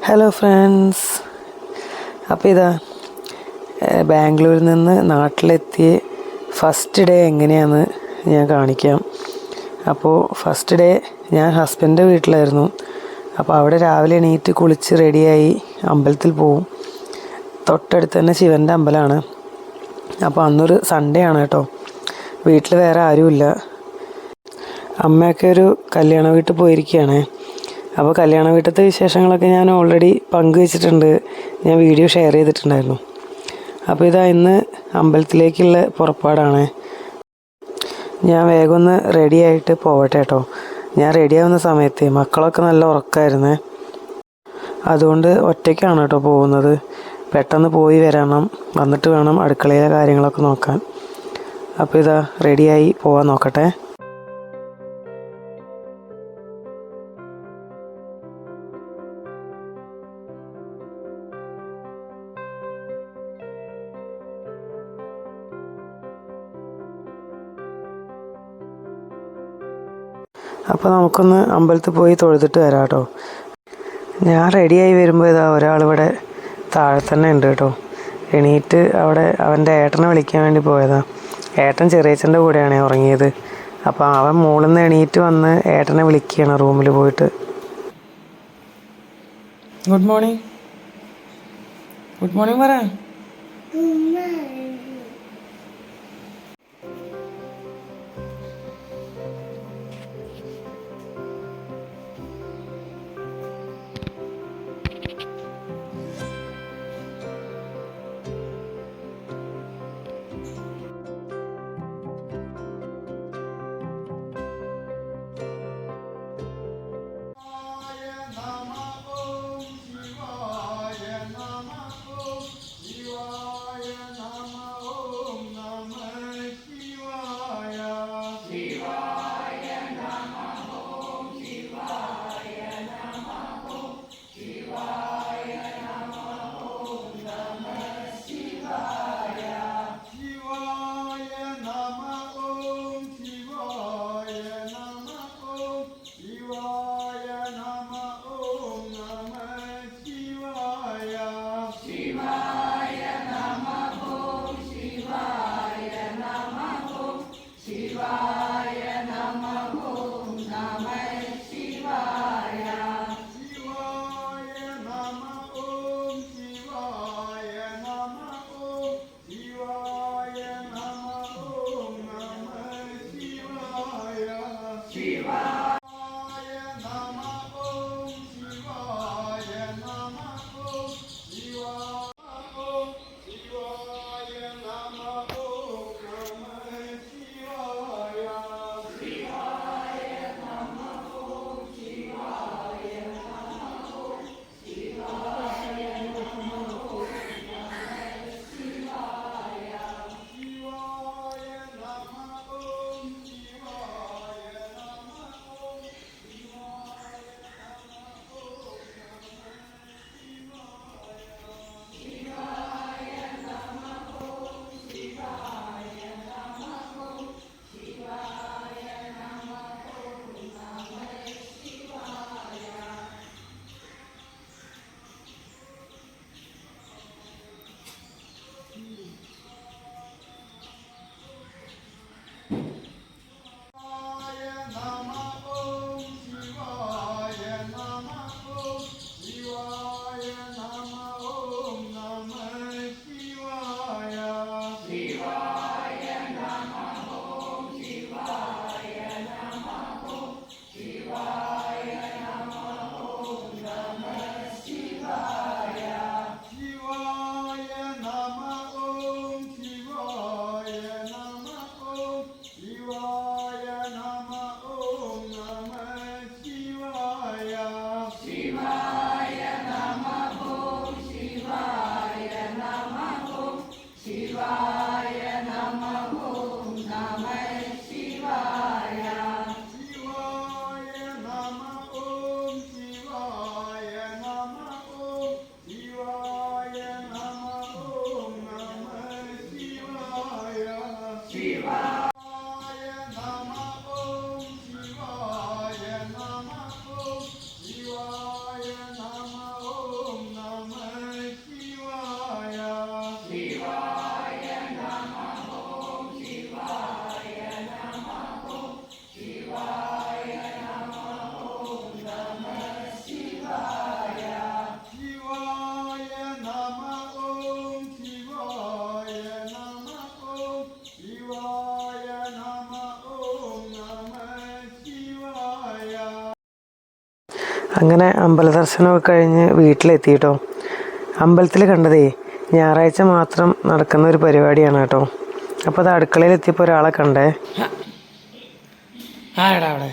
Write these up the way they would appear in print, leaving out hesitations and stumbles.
Hello friends, അപ്പോൾ ഇതാ ബാംഗ്ലൂരിൽ നിന്ന് നാട്ടിലെത്തിയ ഫസ്റ്റ് ഡേ എങ്ങനെയാണെന്ന് ഞാൻ കാണിക്കാം. അപ്പോൾ ഫസ്റ്റ് ഡേ ഞാൻ ഹസ്ബൻഡിൻ്റെ വീട്ടിലായിരുന്നു. അപ്പോൾ അവിടെ രാവിലെ എണീറ്റ് കുളിച്ച് റെഡിയായി അമ്പലത്തിൽ പോവും. തൊട്ടടുത്ത് തന്നെ ശിവൻ്റെ അമ്പലമാണ്. അപ്പോൾ അന്നൊരു സൺഡേ ആണ് കേട്ടോ. വീട്ടിൽ വേറെ ആരുമില്ല. അമ്മയൊക്കെ ഒരു കല്യാണ വീട്ടിൽ പോയിരിക്കുകയാണ്. അപ്പോൾ കല്യാണ വീട്ടിലത്തെ വിശേഷങ്ങളൊക്കെ ഞാൻ ഓൾറെഡി പങ്കുവച്ചിട്ടുണ്ട്. ഞാൻ വീഡിയോ ഷെയർ ചെയ്തിട്ടുണ്ടായിരുന്നു. അപ്പോൾ ഇതാ ഇന്ന് അമ്പലത്തിലേക്കുള്ള പുറപ്പാടാണ്. ഞാൻ വേഗം ഒന്ന് റെഡി ആയിട്ട് പോവട്ടെ കേട്ടോ. ഞാൻ റെഡിയാവുന്ന സമയത്ത് മക്കളൊക്കെ നല്ല ഉറക്കമായിരുന്നേ. അതുകൊണ്ട് ഒറ്റയ്ക്കാണ് കേട്ടോ പോകുന്നത്. പെട്ടെന്ന് പോയി വരണം, വന്നിട്ട് വേണം അടുക്കളയിലെ കാര്യങ്ങളൊക്കെ നോക്കാൻ. അപ്പോൾ ഇതാ റെഡിയായി പോവാൻ നോക്കട്ടെ. അപ്പോൾ നമുക്കൊന്ന് അമ്പലത്തിൽ പോയി തൊഴുതിട്ട് വരാം കേട്ടോ. ഞാൻ റെഡിയായി വരുമ്പോൾ ഇതാ ഒരാളിവിടെ താഴെ തന്നെ ഉണ്ട് കേട്ടോ. എണീറ്റ് അവിടെ അവൻ്റെ ഏട്ടനെ വിളിക്കാൻ വേണ്ടി പോയതാണ്. ഏട്ടൻ ചെറിയച്ഛൻ്റെ കൂടെയാണ് ഉറങ്ങിയത്. അപ്പോൾ അവൻ മുകളിൽ നിന്ന് എണീറ്റ് വന്ന് ഏട്ടനെ വിളിക്കുകയാണ് റൂമിൽ പോയിട്ട്. ഗുഡ് മോർണിംഗ്, ഗുഡ് മോർണിംഗ് പറ. അങ്ങനെ അമ്പല ദർശനമൊക്കെ കഴിഞ്ഞ് വീട്ടിലെത്തി കേട്ടോ. അമ്പലത്തിൽ കണ്ടതേ ഞായറാഴ്ച മാത്രം നടക്കുന്ന ഒരു പരിപാടിയാണ് കേട്ടോ. അപ്പോൾ അത് അടുക്കളയിലെത്തിയപ്പോൾ ഒരാളെ കണ്ടേ. അവിടെ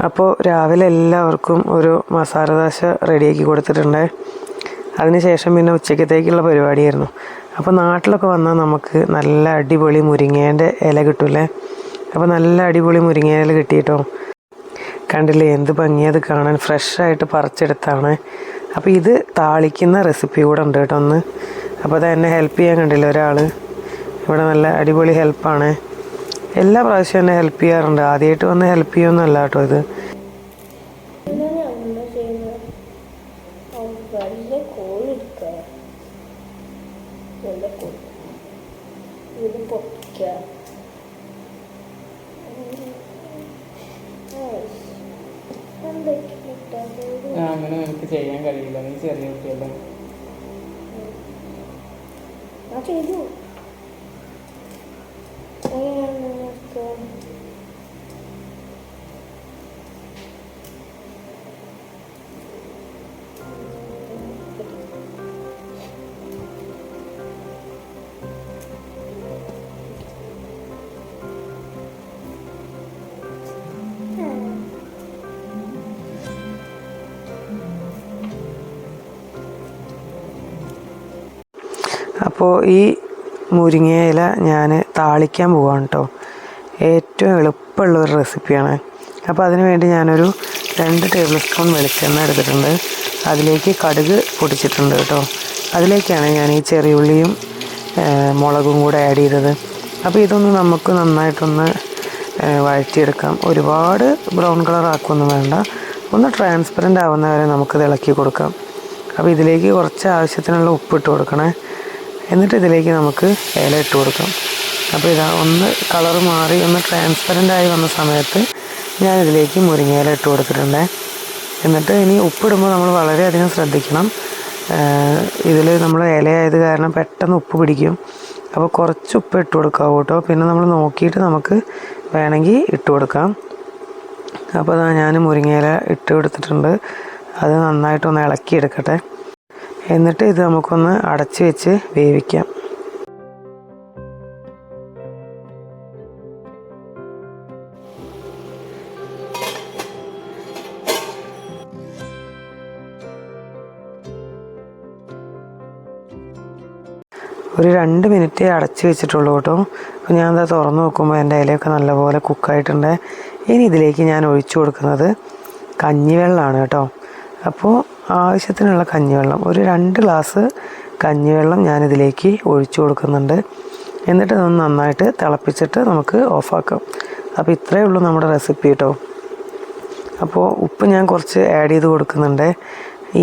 അപ്പോൾ രാവിലെ എല്ലാവർക്കും ഒരു മസാല ദോശ റെഡിയാക്കി കൊടുത്തിട്ടുണ്ട്. അതിനുശേഷം പിന്നെ ഉച്ചക്കത്തേക്കുള്ള പരിപാടിയായിരുന്നു. അപ്പോൾ നാട്ടിലൊക്കെ വന്നാൽ നമുക്ക് നല്ല അടിപൊളി മുരിങ്ങേൻ്റെ ഇല കിട്ടൂലേ. അപ്പോൾ നല്ല അടിപൊളി മുരിങ്ങ ഇല കിട്ടിയിട്ടോ. കണ്ടില്ലേ എന്ത് ഭംഗിയത് കാണാൻ, ഫ്രഷായിട്ട് പറിച്ചെടുത്താണ്. അപ്പോൾ ഇത് താളിക്കുന്ന റെസിപ്പി കൂടെ ഉണ്ട് കേട്ടോ ഒന്ന്. അപ്പോൾ അത് എന്നെ ഹെൽപ്പ് ചെയ്യാൻ കണ്ടില്ല ഒരാൾ ഇവിടെ. നല്ല അടിപൊളി ഹെൽപ്പാണ്. എല്ലാ പ്രാവശ്യവും എന്നെ ഹെൽപ്പ് ചെയ്യാറുണ്ട്. ആദ്യമായിട്ട് വന്ന് ഹെൽപ്പ് ചെയ്യുമെന്നല്ല കേട്ടോ ഇത്. അങ്ങനെ എനിക്ക് ചെയ്യാൻ കഴിയില്ല, നീ ചെറിയ കുട്ടിയല്ലേ. അപ്പോൾ ഈ മുരിങ്ങയില ഞാൻ താളിക്കാൻ പോവാണ് കേട്ടോ. ഏറ്റവും എളുപ്പമുള്ളൊരു റെസിപ്പിയാണ്. അപ്പോൾ അതിന് വേണ്ടി ഞാനൊരു 2 ടേബിൾ സ്പൂൺ വെളിച്ചെണ്ണ എടുത്തിട്ടുണ്ട്. അതിലേക്ക് കടുക് പൊടിച്ചിട്ടുണ്ട് കേട്ടോ. അതിലേക്കാണ് ഞാൻ ഈ ചെറിയുള്ളിയും മുളകും കൂടെ ആഡ് ചെയ്തത്. അപ്പോൾ ഇതൊന്ന് നമുക്ക് നന്നായിട്ടൊന്ന് വഴറ്റിയെടുക്കാം. ഒരുപാട് ബ്രൗൺ കളർ ആക്കുകയൊന്നും വേണ്ട, ഒന്ന് ട്രാൻസ്പെറൻ്റ് ആവുന്ന വരെ നമുക്കിത് ഇളക്കി കൊടുക്കാം. അപ്പോൾ ഇതിലേക്ക് കുറച്ച് ആവശ്യത്തിനുള്ള ഉപ്പിട്ട് കൊടുക്കണേ. എന്നിട്ട് ഇതിലേക്ക് നമുക്ക് ഇല ഇട്ട് കൊടുക്കാം. അപ്പോൾ ഇതാ ഒന്ന് കളർ മാറി ഒന്ന് ട്രാൻസ്പെറൻ്റ് ആയി വന്ന സമയത്ത് ഞാനിതിലേക്ക് മുരിങ്ങയില ഇട്ട് കൊടുത്തിട്ടുണ്ട്. എന്നിട്ട് ഇനി ഉപ്പിടുമ്പോൾ നമ്മൾ വളരെയധികം ശ്രദ്ധിക്കണം. ഇതിൽ നമ്മൾ ഇലയായത് കാരണം പെട്ടെന്ന് ഉപ്പ് പിടിക്കും. അപ്പോൾ കുറച്ച് ഉപ്പ് ഇട്ട് കൊടുക്കാം കേട്ടോ. പിന്നെ നമ്മൾ നോക്കിയിട്ട് നമുക്ക് വേണമെങ്കിൽ ഇട്ട് കൊടുക്കാം. അപ്പോൾ അതാ ഞാൻ മുരിങ്ങയില ഇട്ട് കൊടുത്തിട്ടുണ്ട്. അത് നന്നായിട്ടൊന്ന് ഇളക്കിയെടുക്കട്ടെ. എന്നിട്ട് ഇത് നമുക്കൊന്ന് അടച്ച് വെച്ച് വേവിക്കാം. ഒരു 2 മിനിറ്റ് അടച്ച് വെച്ചിട്ടുള്ളൂ കേട്ടോ. അപ്പോൾ ഞാനത് തുറന്ന് നോക്കുമ്പോൾ എൻ്റെ ഇലയൊക്കെ നല്ലപോലെ കുക്കായിട്ടുണ്ട്. ഇനി ഇതിലേക്ക് ഞാൻ ഒഴിച്ചു കൊടുക്കുന്നത് കഞ്ഞിവെള്ളമാണ് കേട്ടോ. അപ്പോൾ ആവശ്യത്തിനുള്ള കഞ്ഞിവെള്ളം, ഒരു 2 ഗ്ലാസ് കഞ്ഞിവെള്ളം ഞാനിതിലേക്ക് ഒഴിച്ചു കൊടുക്കുന്നുണ്ട്. എന്നിട്ട് ഇതൊന്ന് നന്നായിട്ട് തിളപ്പിച്ചിട്ട് നമുക്ക് ഓഫാക്കാം. അപ്പോൾ ഇത്രയേ ഉള്ളൂ നമ്മുടെ റെസിപ്പി കേട്ടോ. അപ്പോൾ ഉപ്പ് ഞാൻ കുറച്ച് ആഡ് ചെയ്ത് കൊടുക്കുന്നുണ്ട്.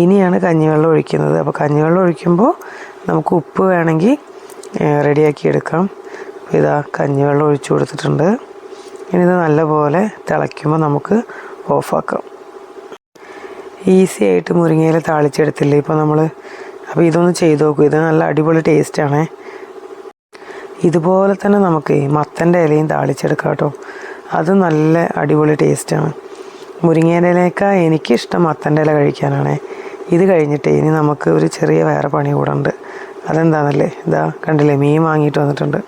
ഇനിയാണ് കഞ്ഞിവെള്ളം ഒഴിക്കുന്നത്. അപ്പോൾ കഞ്ഞിവെള്ളം ഒഴിക്കുമ്പോൾ നമുക്ക് ഉപ്പ് വേണമെങ്കിൽ റെഡിയാക്കി എടുക്കാം. അപ്പോൾ ഇതാ കഞ്ഞിവെള്ളം ഒഴിച്ചു കൊടുത്തിട്ടുണ്ട്. ഇനി ഇത് നല്ലപോലെ തിളയ്ക്കുമ്പോൾ നമുക്ക് ഓഫാക്കാം. ഈസി ആയിട്ട് മുരിങ്ങയില താളിച്ചെടുത്തില്ലേ ഇപ്പോൾ നമ്മൾ. അപ്പോൾ ഇതൊന്ന് ചെയ്ത് നോക്കൂ. ഇത് നല്ല അടിപൊളി ടേസ്റ്റാണേ. ഇതുപോലെ തന്നെ നമുക്ക് മത്തൻ്റെ ഇലയും താളിച്ചെടുക്കാം കേട്ടോ. അത് നല്ല അടിപൊളി ടേസ്റ്റാണ്. മുരിങ്ങേൻ്റെ ഇലയേക്കാൾ എനിക്കിഷ്ടം മത്തൻ്റെ ഇല കഴിക്കാനാണ്. ഇത് കഴിഞ്ഞിട്ട് ഇനി നമുക്ക് ഒരു ചെറിയ വേറെ പണി കൂടെ ഉണ്ട്. അതെന്താണെന്നല്ലേ, ഇതാ കണ്ടില്ലേ മീൻ വാങ്ങിയിട്ട് വന്നിട്ടുണ്ട്.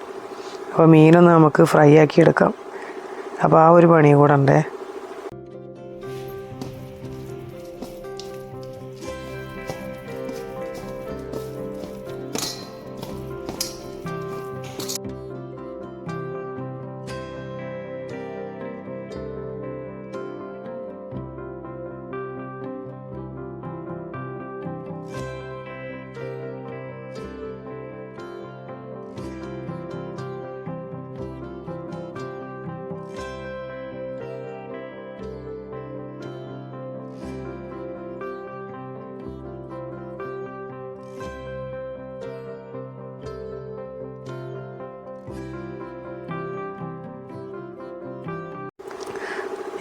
അപ്പോൾ മീനൊന്ന് നമുക്ക് ഫ്രൈ ആക്കി എടുക്കാം. അപ്പോൾ ആ ഒരു പണി കൂടെ ഉണ്ടേ.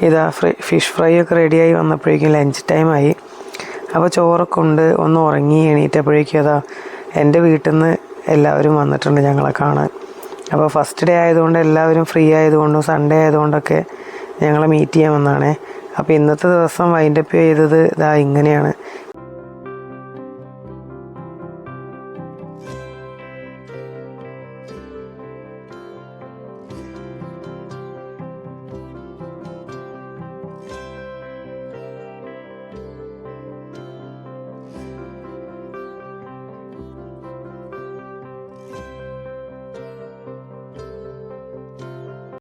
ഇതാ ഫിഷ് ഫ്രൈ ഒക്കെ റെഡിയായി വന്നപ്പോഴേക്കും ലഞ്ച് ടൈമായി. അപ്പോൾ ചോറൊക്കെ ഉണ്ട് ഒന്ന് ഉറങ്ങി എണീറ്റപ്പോഴേക്കും അതാ എൻ്റെ വീട്ടിൽ നിന്ന് എല്ലാവരും വന്നിട്ടുണ്ട് ഞങ്ങളെ കാണാൻ. അപ്പോൾ ഫസ്റ്റ് ഡേ ആയതുകൊണ്ട് എല്ലാവരും ഫ്രീ ആയതുകൊണ്ടും സൺഡേ ആയതുകൊണ്ടൊക്കെ ഞങ്ങളെ മീറ്റ് ചെയ്യാൻ വന്നതാണേ. അപ്പോൾ ഇന്നത്തെ ദിവസം വൈൻഡപ്പ് ചെയ്തത് ഇതാ ഇങ്ങനെയാണ്.